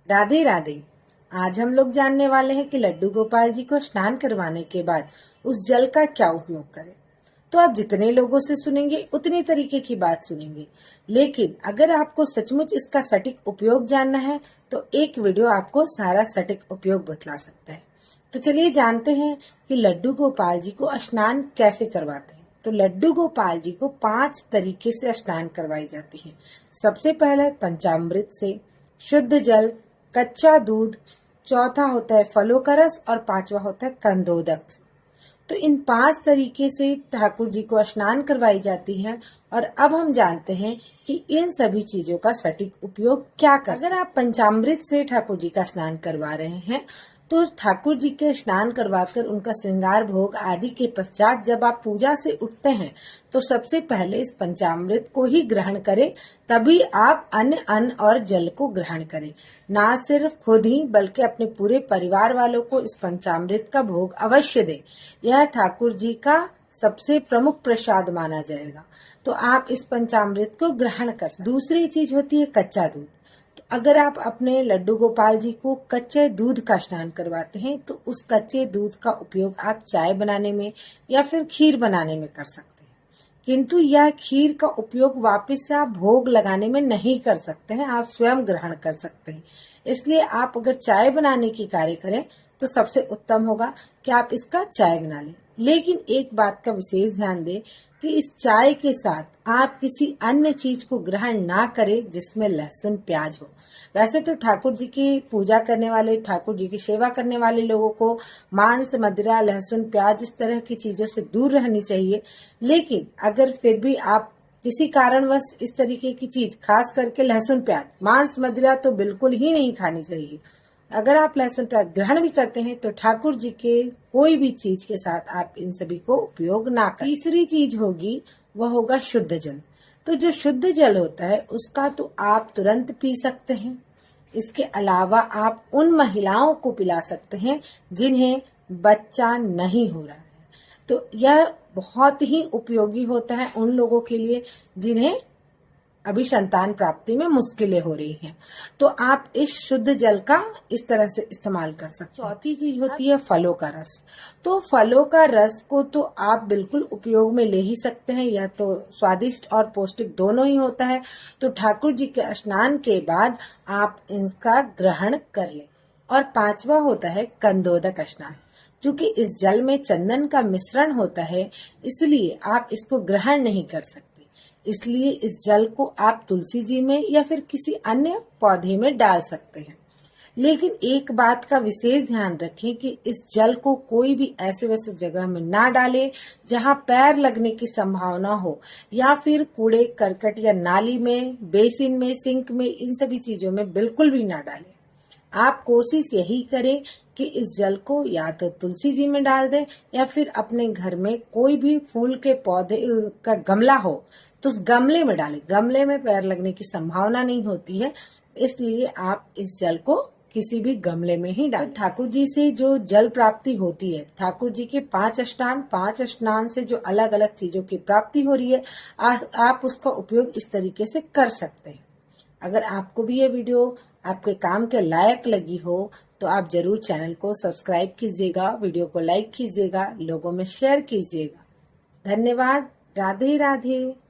राधे राधे। आज हम लोग जानने वाले हैं कि लड्डू गोपाल जी को स्नान करवाने के बाद उस जल का क्या उपयोग करें। तो आप जितने लोगों से सुनेंगे उतनी तरीके की बात सुनेंगे, लेकिन अगर आपको सचमुच इसका सटीक उपयोग जानना है तो एक वीडियो आपको सारा सटीक उपयोग बतला सकता है। तो चलिए जानते हैं कि लड्डू गोपाल जी को स्नान कैसे करवाते हैं। तो लड्डू गोपाल जी को 5 तरीके से स्नान करवाई जाती है। सबसे पहले पंचामृत से, शुद्ध जल, कच्चा दूध, चौथा होता है फलों का रस और पांचवा होता है कंदोदक से। तो इन 5 तरीके से ठाकुर जी को स्नान करवाई जाती है। और अब हम जानते हैं कि इन सभी चीजों का सटीक उपयोग क्या कर। अगर आप पंचामृत से ठाकुर जी का स्नान करवा रहे हैं तो ठाकुर जी के स्नान करवाकर उनका श्रृंगार भोग आदि के पश्चात जब आप पूजा से उठते हैं तो सबसे पहले इस पंचामृत को ही ग्रहण करें, तभी आप अन्य अन्न और जल को ग्रहण करें। ना सिर्फ खुद ही बल्कि अपने पूरे परिवार वालों को इस पंचामृत का भोग अवश्य दें। यह ठाकुर जी का सबसे प्रमुख प्रसाद माना जाएगा। तो आप इस पंचामृत को ग्रहण कर सकते। दूसरी चीज होती है कच्चा दूध। तो अगर आप अपने लड्डू गोपाल जी को कच्चे दूध का स्नान करवाते हैं तो उस कच्चे दूध का उपयोग आप चाय बनाने में या फिर खीर बनाने में कर सकते हैं, किंतु यह खीर का उपयोग वापस से आप भोग लगाने में नहीं कर सकते हैं, आप स्वयं ग्रहण कर सकते हैं। इसलिए आप अगर चाय बनाने की कार्य करें तो सबसे उत्तम होगा कि आप इसका चाय बना लें। लेकिन एक बात का विशेष ध्यान दें कि इस चाय के साथ आप किसी अन्य चीज को ग्रहण ना करें जिसमें लहसुन प्याज हो। वैसे तो ठाकुर जी की पूजा करने वाले, ठाकुर जी की सेवा करने वाले लोगों को मांस, मदिरा, लहसुन, प्याज इस तरह की चीजों से दूर रहनी चाहिए। लेकिन अगर फिर भी आप किसी कारणवश इस तरीके की चीज, खास करके लहसुन, प्याज, मांस, मदिरा तो बिल्कुल ही नहीं खानी चाहिए। अगर आप लहसुन प्याज ग्रहण भी करते हैं तो ठाकुर जी के कोई भी चीज के साथ आप इन सभी को उपयोग ना करें। तीसरी चीज होगी वह होगा शुद्ध जल। तो जो शुद्ध जल होता है उसका तो आप तुरंत पी सकते हैं। इसके अलावा आप उन महिलाओं को पिला सकते हैं जिन्हें बच्चा नहीं हो रहा है। तो यह बहुत ही उपयोगी होता है उन लोगों के लिए जिन्हें अभी संतान प्राप्ति में मुश्किलें हो रही हैं। तो आप इस शुद्ध जल का इस तरह से इस्तेमाल कर सकते हैं। चौथी चीज होती है फलों का रस। तो फलों का रस को तो आप बिल्कुल उपयोग में ले ही सकते हैं, यह तो स्वादिष्ट और पौष्टिक दोनों ही होता है। तो ठाकुर जी के स्नान के बाद आप इनका ग्रहण कर लें। और पांचवा होता है कंदोदक स्नान। क्योंकि इस जल में चंदन का मिश्रण होता है इसलिए आप इसको ग्रहण नहीं कर सकते। इसलिए इस जल को आप तुलसी जी में या फिर किसी अन्य पौधे में डाल सकते हैं। लेकिन एक बात का विशेष ध्यान रखें कि इस जल को कोई भी ऐसे वैसे जगह में ना डालें जहां पैर लगने की संभावना हो, या फिर कूड़े करकट या नाली में, बेसिन में, सिंक में, इन सभी चीजों में बिल्कुल भी ना डालें। आप कोशिश यही करें कि इस जल को या तो तुलसी जी में डाल दें या फिर अपने घर में कोई भी फूल के पौधे का गमला हो तो उस गमले में डालें। गमले में पैर लगने की संभावना नहीं होती है, इसलिए आप इस जल को किसी भी गमले में ही डालें। ठाकुर जी से जो जल प्राप्ति होती है, ठाकुर जी के 5 स्नान से जो अलग अलग चीजों की प्राप्ति हो रही है, आप उसका उपयोग इस तरीके से कर सकते हैं। अगर आपको भी ये वीडियो आपके काम के लायक लगी हो तो आप जरूर चैनल को सब्सक्राइब कीजिएगा, वीडियो को लाइक कीजिएगा, लोगों में शेयर कीजिएगा। धन्यवाद। राधे राधे।